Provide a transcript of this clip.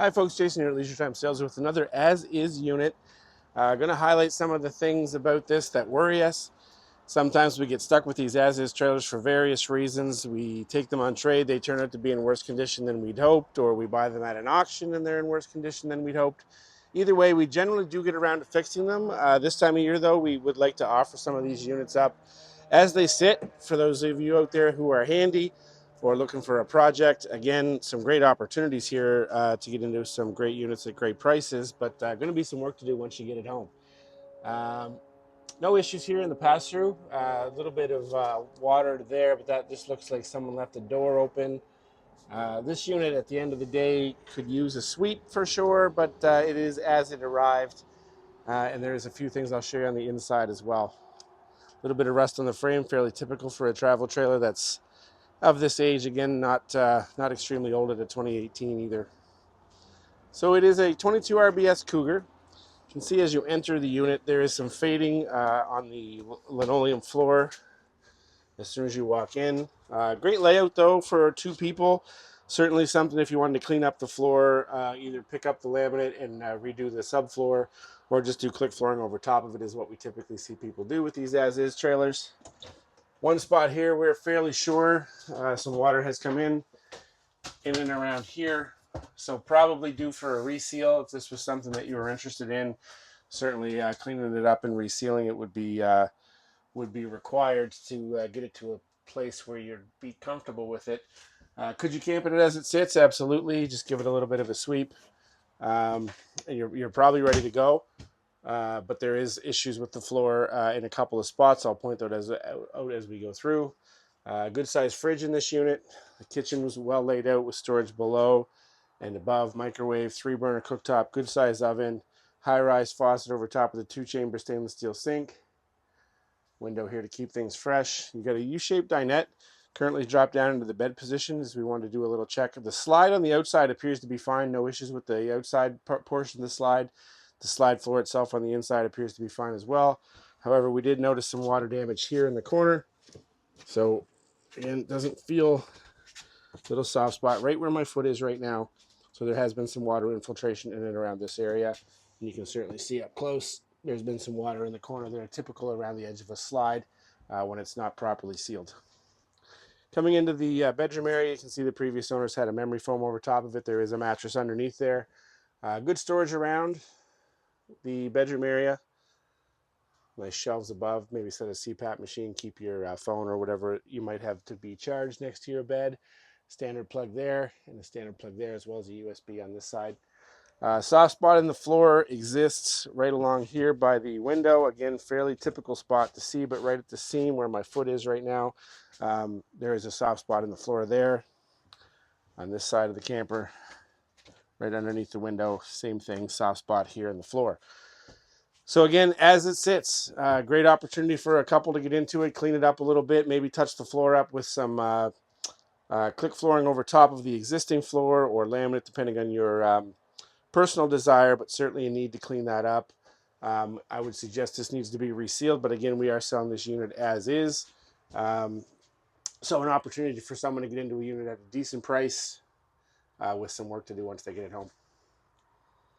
Hi folks, Jason here at Leisure Time Sales with another as-is unit. Going to highlight some of the things about this that worry us. Sometimes we get stuck with these as-is trailers for various reasons. We take them on trade, they turn out to be in worse condition than we'd hoped, or we buy them at an auction and they're in worse condition than we'd hoped. Either way, we generally do get around to fixing them. This time of year though, we would like to offer some of these units up as they sit for those of you out there who are handy or looking for a project. Again, some great opportunities here to get into some great units at great prices, but going to be some work to do once you get it home. No issues here in the pass-through. A little bit of water there, but that just looks like someone left the door open. This unit at the end of the day could use a sweep for sure, but it is as it arrived. And there's a few things I'll show you on the inside as well. A little bit of rust on the frame, fairly typical for a travel trailer that's of this age. Again, not extremely old at a 2018 either. So it is a 22 RBS Cougar. You can see as you enter the unit, there is some fading on the linoleum floor as soon as you walk in. Great layout though for two people. Certainly something if you wanted to clean up the floor, either pick up the laminate and redo the subfloor, or just do click flooring over top of it is what we typically see people do with these as-is trailers. One spot here we're fairly sure some water has come in and around here, so probably due for a reseal. If this was something that you were interested in, certainly cleaning it up and resealing it would be required to get it to a place where you'd be comfortable with it. Could you camp it as it sits? Absolutely. Just give it a little bit of a sweep, and you're probably ready to go. But there is issues with the floor in a couple of spots. I'll point out as we go through. Good sized fridge in this unit. The kitchen was well laid out with storage below and above. Microwave, 3-burner cooktop, good sized oven, high rise faucet over top of the 2-chamber stainless steel sink. Window here to keep things fresh. You got a U-shaped dinette. Currently dropped down into the bed position as we want to do a little check. The slide on the outside appears to be fine. No issues with the outside portion of the slide. The slide floor itself on the inside appears to be fine as well. However, we did notice some water damage here in the corner. So, again, it doesn't feel a little soft spot right where my foot is right now. So there has been some water infiltration in and around this area. And you can certainly see up close, there's been some water in the corner that are typical around the edge of a slide when it's not properly sealed. Coming into the bedroom area, you can see the previous owners had a memory foam over top of it. There is a mattress underneath there. Good storage around the bedroom area. Nice shelves above, maybe set a CPAP machine, keep your phone or whatever you might have to be charged next to your bed. Standard plug there and a standard plug there, as well as a USB on this side. Soft spot in the floor exists right along here by the window. Again, fairly typical spot to see, but right at the seam where my foot is right now, there is a soft spot in the floor there. On this side of the camper, right underneath the window, same thing, soft spot here in the floor. So again, as it sits, great opportunity for a couple to get into it, clean it up a little bit, maybe touch the floor up with some click flooring over top of the existing floor or laminate, depending on your personal desire, but certainly a need to clean that up. I would suggest this needs to be resealed, but again, we are selling this unit as is. So an opportunity for someone to get into a unit at a decent price with some work to do once they get it home.